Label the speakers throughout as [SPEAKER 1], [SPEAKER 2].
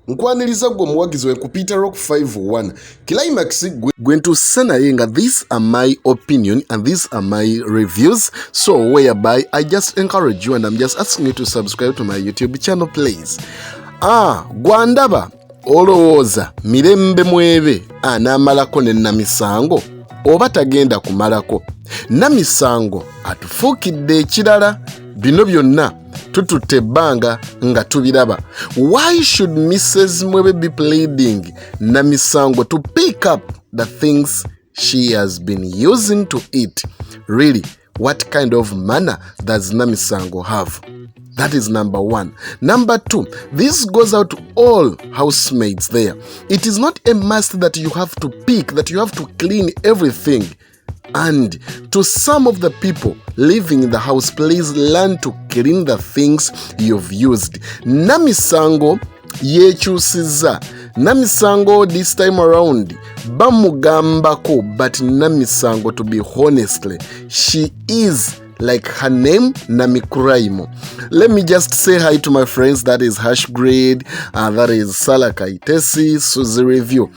[SPEAKER 1] nkwaniriza gwe omuwagizi we ku Peter Rock 501 Climax gwe ntuuse naye nga these are my opinion and these are my reviews, so whereby I just encourage you and I'm just asking you to subscribe to my YouTube channel please. Gwandaba olowooza mirembe mwebe anaamalako ne Namisango oba tagenda kumalako? Namisango atufuukidde ekirala, bino byonna tututte ebbanga nga tubiraba. Why should Mrs. Mwebe be pleading Namisango to pick up the things she has been using to eat? Really, what kind of manner does Namisango have? That is number one. Number two, this goes out to all housemaids there. It is not a must that you have to pick, that you have to clean everything. And to some of the people living in the house, please learn to clean the things you've used. Namisango yekyusiza. Namisango this time around bamugambako, but Namisango, to be honestly, she is like her name, Namikuraimo. Let me just say hi to my friends. That is Hashgrade, that is Salakaitesi, Suzy Review.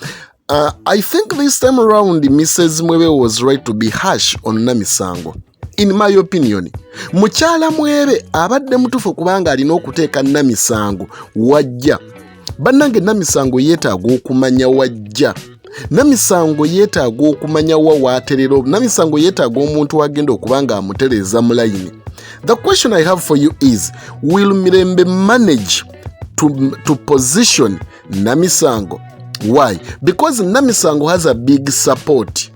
[SPEAKER 1] I think this time around Mrs. Mwebe was right to be harsh on Namisango. In my opinion, mukyala Mwebe abadde mutufu kubanga alina okuteeka Namisango wajja. Bannange Namisango yeetaaga okumanya wajja. Namisango yeetaaga okumanya wa waaterero. Namisango yeetaaga omuntu agenda okubanga amutereeza mu layini. The question I have for you is, will Mirembe manage to position Namisango? Why? Because Namisango has a big support.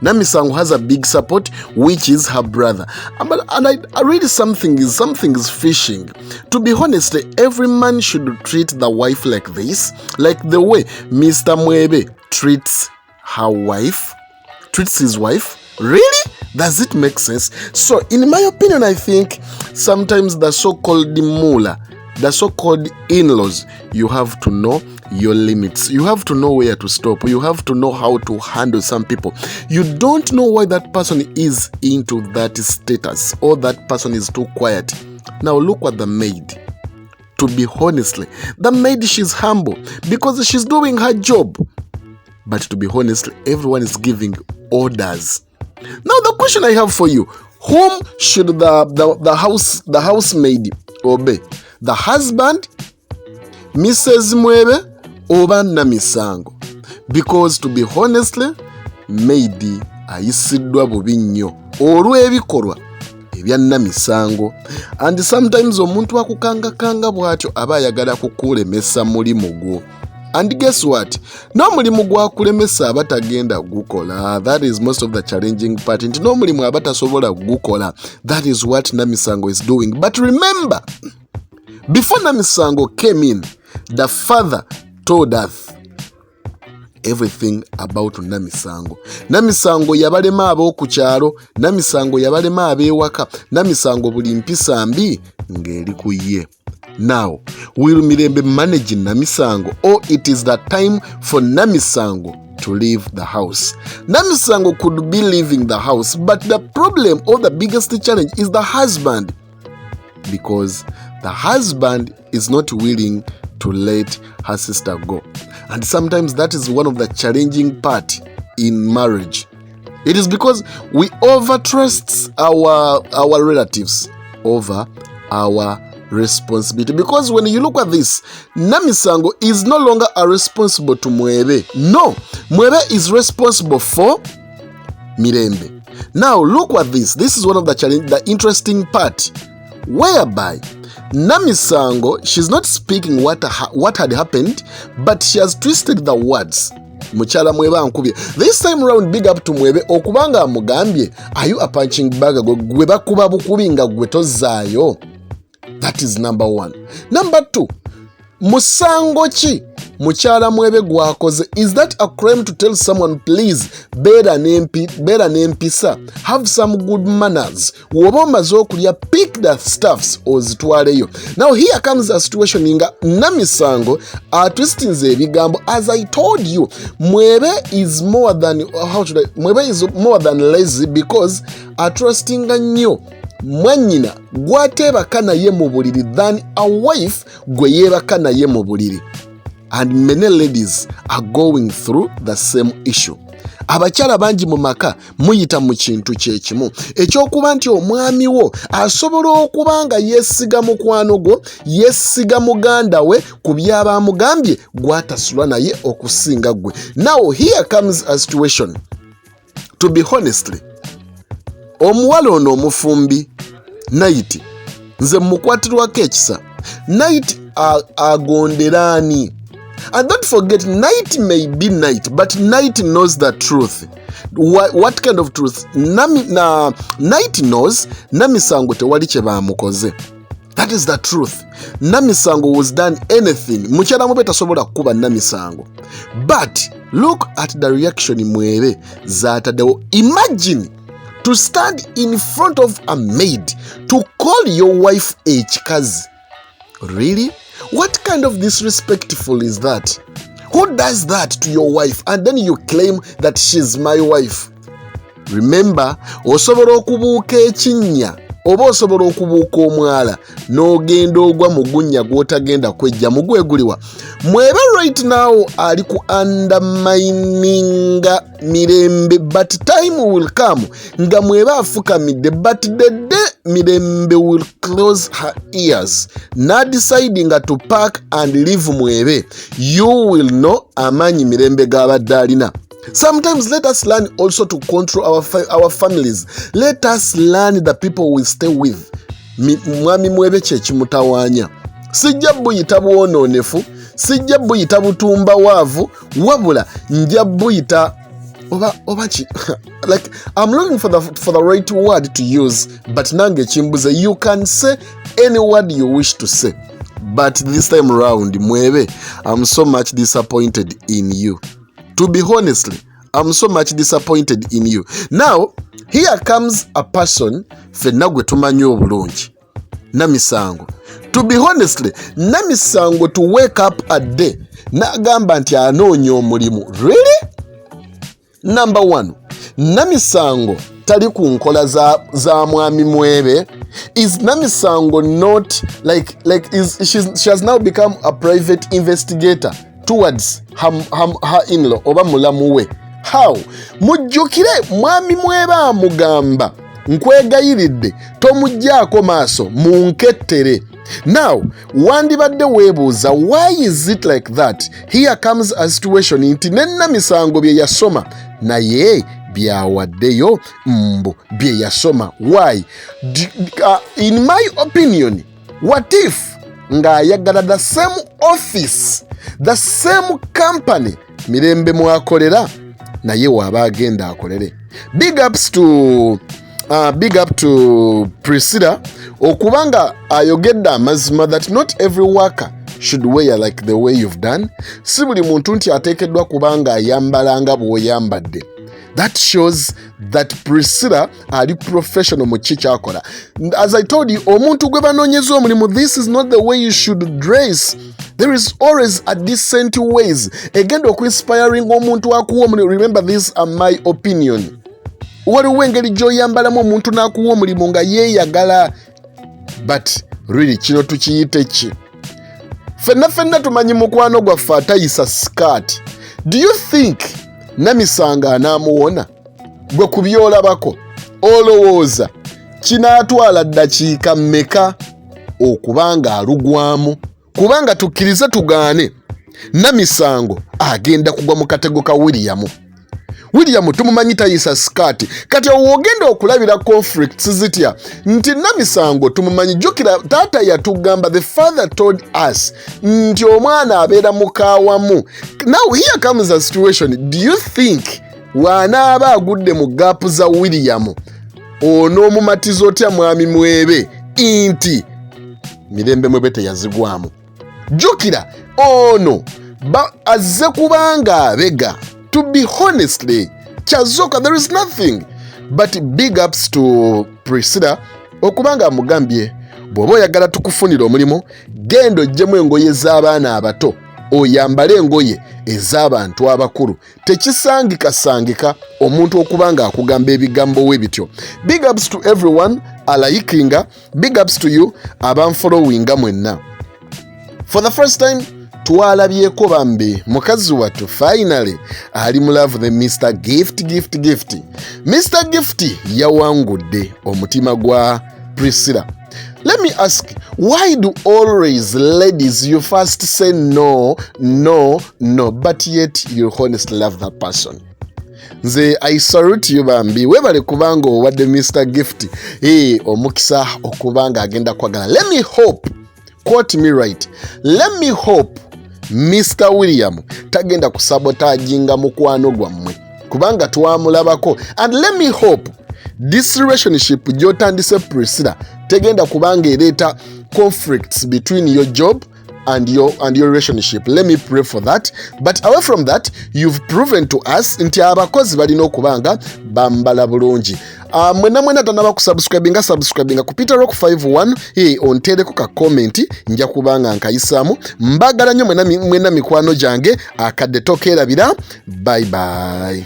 [SPEAKER 1] Namisango has a big support, which is her brother. And I read something is fishing. To be honest, every man should treat the wife like this, like the way Mr. Mwebe treats his wife. Really? Does it make sense? So, in my opinion, I think sometimes the so-called mula, the so-called in-laws, you have to know your limits. You have to know where to stop. You have to know how to handle some people. You don't know why that person is into that status or that person is too quiet. Now look at the maid. To be honestly, the maid, she's humble because she's doing her job. But to be honest, everyone is giving orders. Now the question I have for you, whom should the housemaid obey? The husband, Mrs. Mwebe, oba Namisango? Because to be honestly, maidi ayisiddwa bubi nnyo olw'ebikolwa ebya Namisango. And sometimes omuntu akukangakanga bw'atyo aba ayagala kukulemesa mulimu gwo. And guess what? No mulimu gwakulemesa aba tagenda gukola. That is most of the challenging part. Nti no mulimu aba tasobola gukola. That is what Namisango is doing. But remember, before Namisango came in, the father told us everything about Namisango. Namisango yabalema ab'okukyalo, Namisango yabalema ab'ewaka, Namisango buli mpisa mbi ng'eri ku ye. Now, will Mirembe manage Namisango, or it is the time for Namisango to leave the house? Namisango could be leaving the house, but the problem or the biggest challenge is the husband, because the husband is not willing to let her sister go. And sometimes that is one of the challenging part in marriage. It is because we overtrust our relatives over our responsibility. Because when you look at this, Namisango is no longer responsible to Mwebe. No, Mwebe is responsible for Mirembe. Now look at this. This is one of the interesting part, whereby Namisango, she's not speaking what had happened, but she has twisted the words. Muchala Mwebe ankubye. This time round, big up to Mwebe okubanga amugambye, are you a punching bag gwe bakuba bukubi nga gwe tozaayo? That is number one. Number two, musango ki muchala Mwebe gwakoze? Is that a crime to tell someone, please beera n'empisa, have some good manners, woba omaze okulya, pick the stuffs ozitwaleyo? Now here comes a situation nga Namisango twistinze ebigambo. As I told you, Mwebe is more than lazy, because trustinga nnyo mwannyina gwateebaka naye mu buliri than a wife gwe yeebaka naye mu buliri. And many ladies are going through the same issue. Abakyala bangi mu maka muyita mu kintu kyekimu ekyokuba nti omwami wo asobola okuba nga yeesiga mukwano gwo, yeesiga muganda we ku byaba amugambye gw'atasulwa naye okusinga gwe. Now here comes a situation. To be honestly, omuwala ono omufumbi Night, nze mukwatirwako ekisa. Night agonderaani. And don't forget, Night may be Night, but Night knows the truth. What kind of truth? Night knows Namisango tewali kye baamukoze. That is the truth. Namisango was done anything. Mukyala mube tasobola kuba Namisango. But look at the reaction mwere zaatadewo. Imagine to stand in front of a maid to call your wife a chikazi. Really? What kind of disrespectful is that? Who does that to your wife and then you claim that she's my wife? Remember, osobola okubuuka ekinnya oba osobola okubuuka omwala n'ogenda ogwa mu gunnya gw'otagenda kwejja mugweguliwa. Mweba right now ali ku undermininga Mirembe, but time will come nga mweba afukamidde, but the day Mirembe will close her ears na deciding to pack and leave Mwebe, you will know amanyi Mirembe g'abadde alina. Sometimes let us learn also to control our families. Let us learn the people we stay with. Mwami Mwebe kye kimutawaanya. Sijja buyita bwononefu, sijja buyita butumba waavu, wabula nja buyita oba ki like I'm looking for the right word to use, but nange kimbuze. You can say any word you wish to say, but this time around Mwebe, I'm so much disappointed in you. To be honestly, I'm so much disappointed in you. Now, here comes a person fenna gwe tumanyi obulungi, Namisango. To be honestly, Namisango to wake up a day n'agamba nti anoonya omulimu. Really? Number one, Namisango tali ku nkola za mwami Mwebe. Is Namisango not she has now become a private investigator towards her in-law oba mulamu we? How? Mujjukire mwami Mwebe amugamba nkwegayiridde tomugjaako maaso munkettere. Now, wandibadde weebuuza, why is it like that? Here comes a situation nti ne Namisango bye yasoma naye byawaddeyo mbu bye yasoma. Why? In my opinion, what if ng'ayagala the same office, the same company Mirembe mwakolera naye waaba agenda akolere? Big up to Priscilla okubanga ayogedde amazima that not every worker should wear like the way you've done. Si buli muntu nti ateekeddwa kubanga ayambala nga bw'oyambadde. That shows that Priscilla ali professional mu kikyakola. As I told you, omuntu gwe banoonyeza omulimu, this is not the way you should dress. There is always a decent ways. Egenda okuinspiring omuntu akuwa omulimu. Remember, these are my opinion. Waliwo engeri gy'oyambalamu omuntu n'akuwa omulimu nga yeeyagala. But really kino tukiyite ki? Fenna tumanyi mukwano gwaffe atayisa skirt. Do you think Namisango anaamuwona? Gwe ku byolabako olowooza kinaatwala ddakiika mmeka okubanga alugwamu? Kubanga tukkirize tugaane, Namisango agenda kugwa mu katego ka William tumumanyi tayisa skirt. Kati ogenda okulabira conflicts zitya nti Namisango tumumanyi. Jukira taata yatugamba, the father told us nti omwana abeera mukaawamu. Now here comes a situation. Do you think wanaaba agudde mu gaapu za William onoomumatiza otya mwami Mwebe nti Mirembe Mwebe teyazigwamu? Jukira ono azze kubanga abega. To be honestly, Chazoka, there is nothing. But big ups to Priscilla okubanga amugambye bw'oba oyagala tukufunira omulimu genda oggyemu engoye z'abaana abato oyambale engoye ez'abantu abakulu. Tekisangika omuntu okuba nga akugamba ebigambo we bityo. Big ups to everyone alayikinga, big ups to you abanfollowinga mwenna. For the first time twalabyeko bambi mukazi wattu finally ali mu love the Mr. Gift. Mr. Gift yawangudde omutima gwa Priscilla. Let me ask, why do always ladies you first say no, but yet you honestly love that person? Nze I salute you bambi, webale kubanga owadde Mr. Gift omukisa okubanga agenda kwagala. Let me hope, quote me right, let me hope Mr. William tagenda kusabotaginga mukwano gwammwe kubanga twamulabako, and let me hope this relationship gyotandise Priscilla tegenda kubanga ereeta conflicts between your job and your relationship. Let me pray for that. But away from that, you've proven to us nti abakozi balina okubanga bambala bulungi. Mwena tanaba subscribinga kupita Rock 51 ontereko ka comment nja kubanga nkayisaamu. Mbagala nnyo mwena mikwano gyange akadde tokeerabira. Bye bye.